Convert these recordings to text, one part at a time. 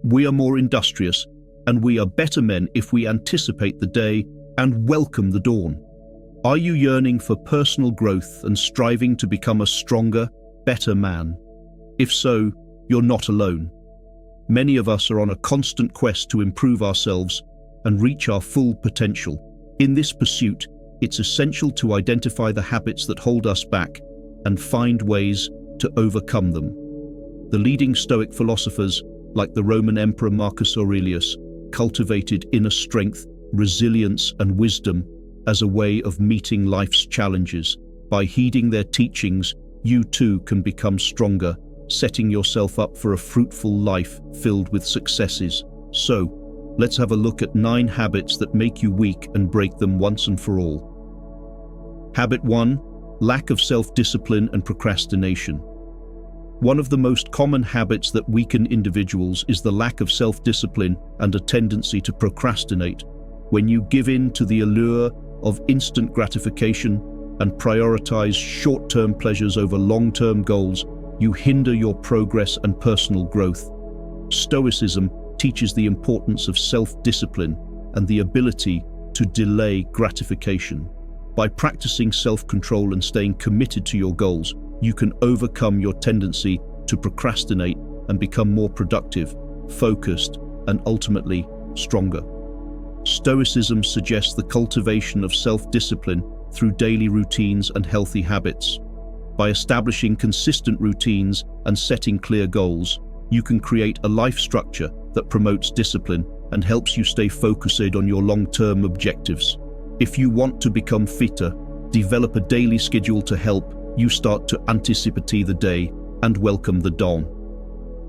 We are more industrious, and we are better men if we anticipate the day and welcome the dawn. Are you yearning for personal growth and striving to become a stronger, better man? If so, you're not alone. Many of us are on a constant quest to improve ourselves and reach our full potential. In this pursuit, it's essential to identify the habits that hold us back and find ways to overcome them. The leading Stoic philosophers, like the Roman Emperor Marcus Aurelius, cultivated inner strength, resilience, and wisdom as a way of meeting life's challenges. By heeding their teachings, you too can become stronger, setting yourself up for a fruitful life filled with successes. So, let's have a look at 9 habits that make you weak and break them once and for all. Habit 1. Lack of self-discipline and procrastination. One of the most common habits that weaken individuals is the lack of self-discipline and a tendency to procrastinate. When you give in to the allure of instant gratification and prioritize short-term pleasures over long-term goals, you hinder your progress and personal growth. Stoicism teaches the importance of self-discipline and the ability to delay gratification. By practicing self-control and staying committed to your goals, you can overcome your tendency to procrastinate and become more productive, focused, and ultimately stronger. Stoicism suggests the cultivation of self-discipline through daily routines and healthy habits. By establishing consistent routines and setting clear goals, you can create a life structure that promotes discipline and helps you stay focused on your long-term objectives. If you want to become fitter, develop a daily schedule to help you start to anticipate the day and welcome the dawn.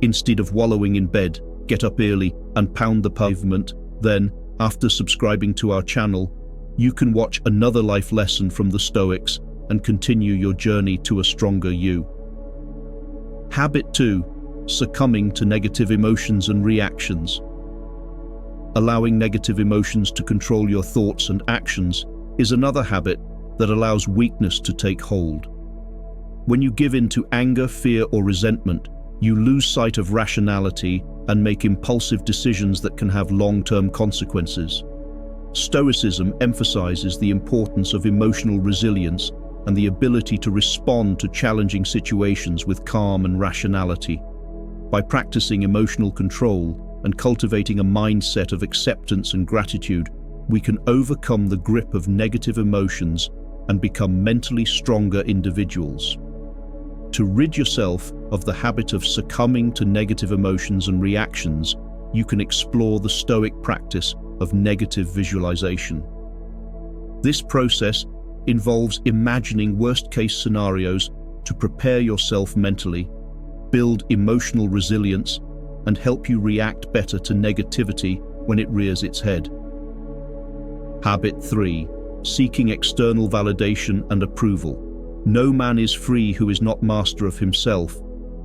Instead of wallowing in bed, get up early and pound the pavement. Then, after subscribing to our channel, you can watch another life lesson from the Stoics and continue your journey to a stronger you. Habit 2. Succumbing to negative emotions and reactions. Allowing negative emotions to control your thoughts and actions is another habit that allows weakness to take hold. When you give in to anger, fear, or resentment, you lose sight of rationality and make impulsive decisions that can have long-term consequences. Stoicism emphasizes the importance of emotional resilience and the ability to respond to challenging situations with calm and rationality. By practicing emotional control and cultivating a mindset of acceptance and gratitude, we can overcome the grip of negative emotions and become mentally stronger individuals. To rid yourself of the habit of succumbing to negative emotions and reactions, you can explore the Stoic practice of negative visualization. This process involves imagining worst-case scenarios to prepare yourself mentally, build emotional resilience, and help you react better to negativity when it rears its head. Habit 3. Seeking external validation and approval. No man is free who is not master of himself.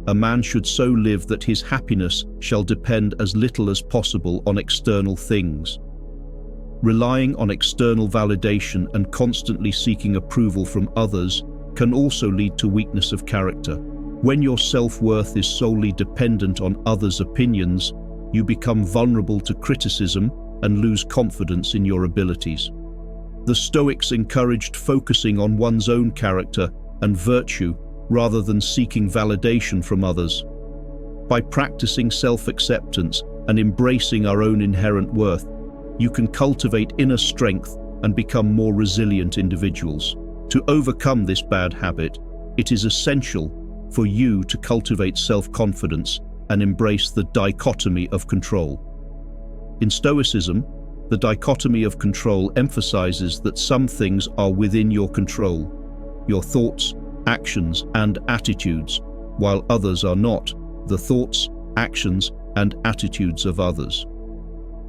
A man should so live that his happiness shall depend as little as possible on external things. Relying on external validation and constantly seeking approval from others can also lead to weakness of character. When your self-worth is solely dependent on others' opinions, you become vulnerable to criticism and lose confidence in your abilities. The Stoics encouraged focusing on one's own character and virtue rather than seeking validation from others. By practicing self-acceptance and embracing our own inherent worth, you can cultivate inner strength and become more resilient individuals. To overcome this bad habit, it is essential for you to cultivate self-confidence and embrace the dichotomy of control. In Stoicism, the dichotomy of control emphasizes that some things are within your control, your thoughts, actions, and attitudes, while others are not, the thoughts, actions, and attitudes of others.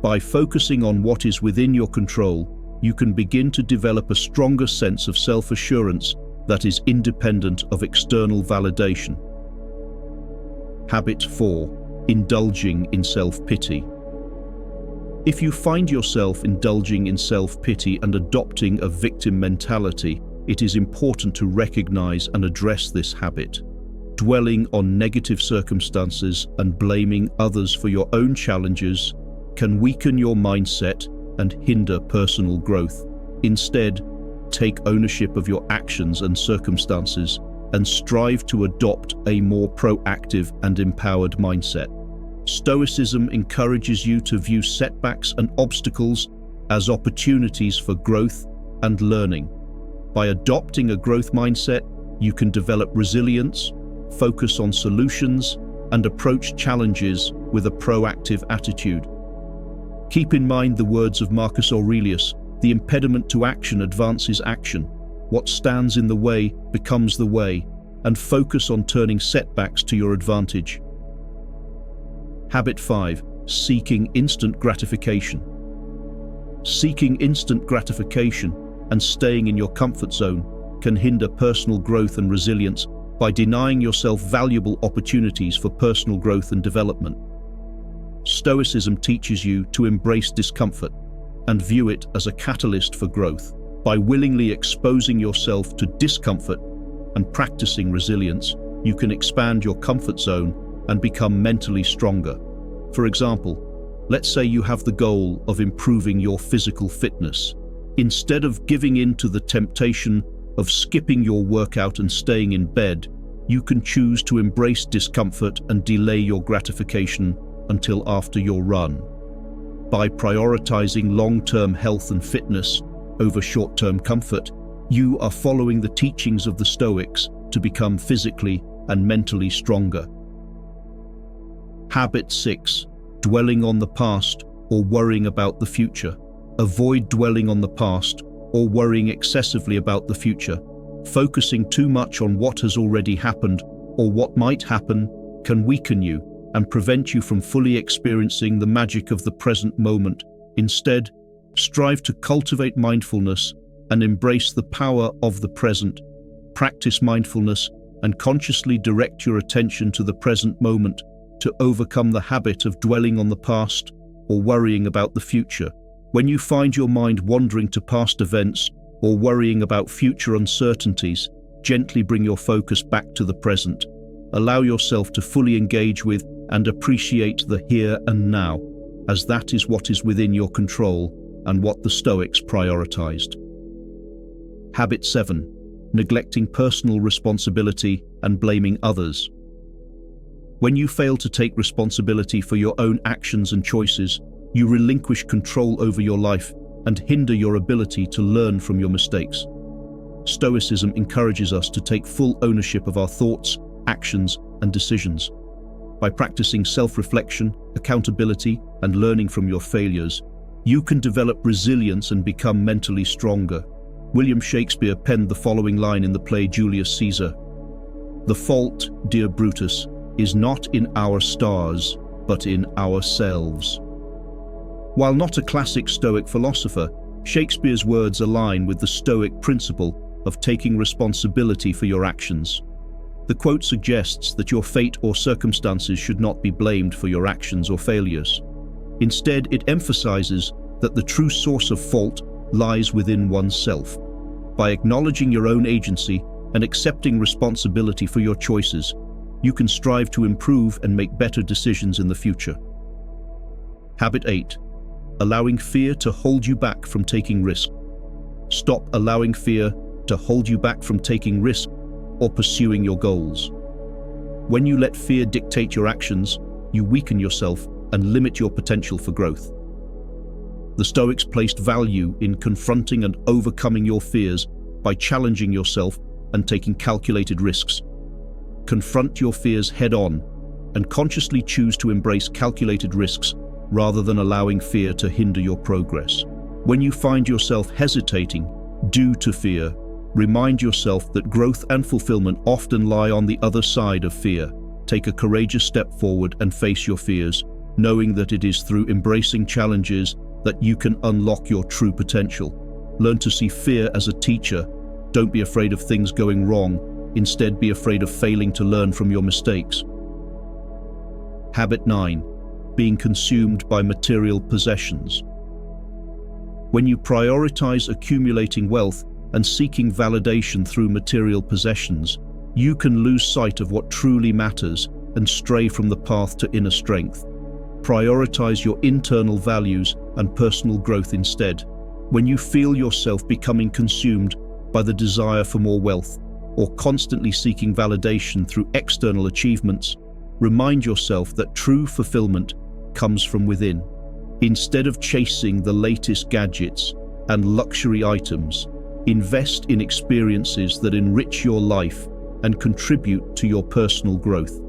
By focusing on what is within your control, you can begin to develop a stronger sense of self-assurance that is independent of external validation. Habit 4. Indulging in self-pity. If you find yourself indulging in self-pity and adopting a victim mentality, it is important to recognize and address this habit. dwelling on negative circumstances and blaming others for your own challenges can weaken your mindset and hinder personal growth. Instead, take ownership of your actions and circumstances and strive to adopt a more proactive and empowered mindset. Stoicism encourages you to view setbacks and obstacles as opportunities for growth and learning. By adopting a growth mindset, you can develop resilience, focus on solutions, and approach challenges with a proactive attitude. Keep in mind the words of Marcus Aurelius, "The impediment to action advances action. What stands in the way becomes the way," and focus on turning setbacks to your advantage. Habit 5. Seeking instant gratification. Seeking instant gratification and staying in your comfort zone can hinder personal growth and resilience by denying yourself valuable opportunities for personal growth and development. Stoicism teaches you to embrace discomfort and view it as a catalyst for growth. By willingly exposing yourself to discomfort and practicing resilience, you can expand your comfort zone and become mentally stronger. For example, let's say you have the goal of improving your physical fitness. Instead of giving in to the temptation of skipping your workout and staying in bed, you can choose to embrace discomfort and delay your gratification until after your run. By prioritizing long-term health and fitness over short-term comfort, you are following the teachings of the Stoics to become physically and mentally stronger. Habit 6. Dwelling on the past or worrying about the future. Avoid dwelling on the past or worrying excessively about the future. Focusing too much on what has already happened or what might happen can weaken you and prevent you from fully experiencing the magic of the present moment. Instead, strive to cultivate mindfulness and embrace the power of the present. Practice mindfulness and consciously direct your attention to the present moment to overcome the habit of dwelling on the past or worrying about the future. When you find your mind wandering to past events or worrying about future uncertainties, gently bring your focus back to the present. Allow yourself to fully engage with and appreciate the here and now, as that is what is within your control and what the Stoics prioritized. Habit 7. Neglecting personal responsibility and blaming others. When you fail to take responsibility for your own actions and choices, you relinquish control over your life and hinder your ability to learn from your mistakes. Stoicism encourages us to take full ownership of our thoughts, actions, and decisions. By practicing self-reflection, accountability, and learning from your failures, you can develop resilience and become mentally stronger. William Shakespeare penned the following line in the play Julius Caesar: "The fault, dear Brutus, is not in our stars, but in ourselves." While not a classic Stoic philosopher, Shakespeare's words align with the Stoic principle of taking responsibility for your actions. The quote suggests that your fate or circumstances should not be blamed for your actions or failures. Instead, it emphasizes that the true source of fault lies within oneself. By acknowledging your own agency and accepting responsibility for your choices, you can strive to improve and make better decisions in the future. Habit 8. Allowing fear to hold you back from taking risk. Stop allowing fear to hold you back from taking risk or pursuing your goals. When you let fear dictate your actions, you weaken yourself and limit your potential for growth. The Stoics placed value in confronting and overcoming your fears by challenging yourself and taking calculated risks. Confront your fears head-on and consciously choose to embrace calculated risks rather than allowing fear to hinder your progress. When you find yourself hesitating due to fear, remind yourself that growth and fulfillment often lie on the other side of fear. Take a courageous step forward and face your fears, knowing that it is through embracing challenges that you can unlock your true potential. Learn to see fear as a teacher. Don't be afraid of things going wrong. Instead, be afraid of failing to learn from your mistakes. Habit 9. Being consumed by material possessions. When you prioritize accumulating wealth and seeking validation through material possessions, you can lose sight of what truly matters and stray from the path to inner strength. Prioritize your internal values and personal growth instead. When you feel yourself becoming consumed by the desire for more wealth or constantly seeking validation through external achievements, remind yourself that true fulfillment comes from within. Instead of chasing the latest gadgets and luxury items, invest in experiences that enrich your life and contribute to your personal growth.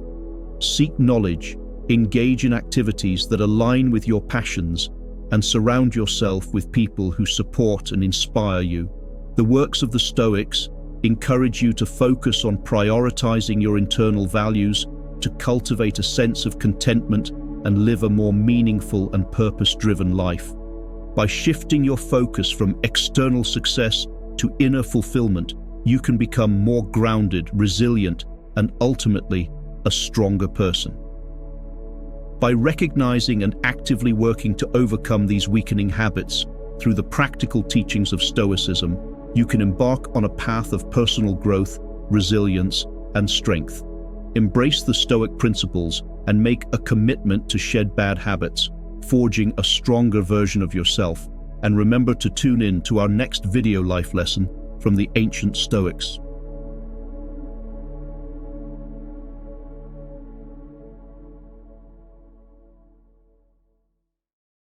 Seek knowledge, engage in activities that align with your passions, and surround yourself with people who support and inspire you. The works of the Stoics encourage you to focus on prioritizing your internal values, to cultivate a sense of contentment and live a more meaningful and purpose-driven life. By shifting your focus from external success to inner fulfillment, you can become more grounded, resilient, and ultimately a stronger person. By recognizing and actively working to overcome these weakening habits through the practical teachings of Stoicism, you can embark on a path of personal growth, resilience, and strength. Embrace the Stoic principles and make a commitment to shed bad habits, forging a stronger version of yourself. And remember to tune in to our next video life lesson from the ancient Stoics.